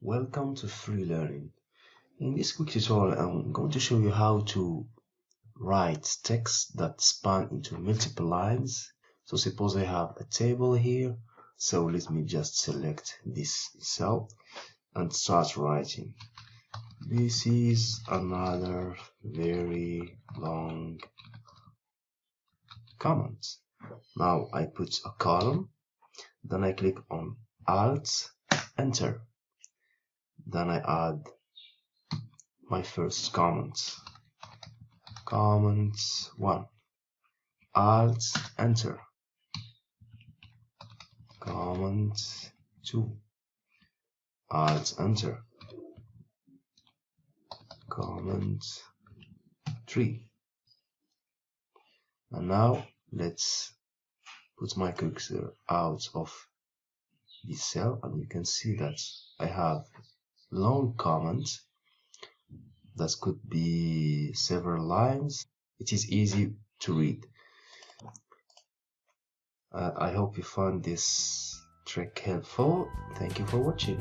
Welcome to Free Learning. In this quick tutorial, I'm going to show you how to write text that span into multiple lines. So suppose I have a table here. So let me just select this cell and start writing. This is another very long comment. Now I put a column, then I click on Alt, Enter. Then I add my first comment. Comment 1. Alt, Enter. Comment 2. Alt, Enter. Comment 3. And now let's put my cursor out of this cell, and you can see that I have long comments that could be several lines. It is easy to read. I hope you found this trick helpful. Thank you for watching.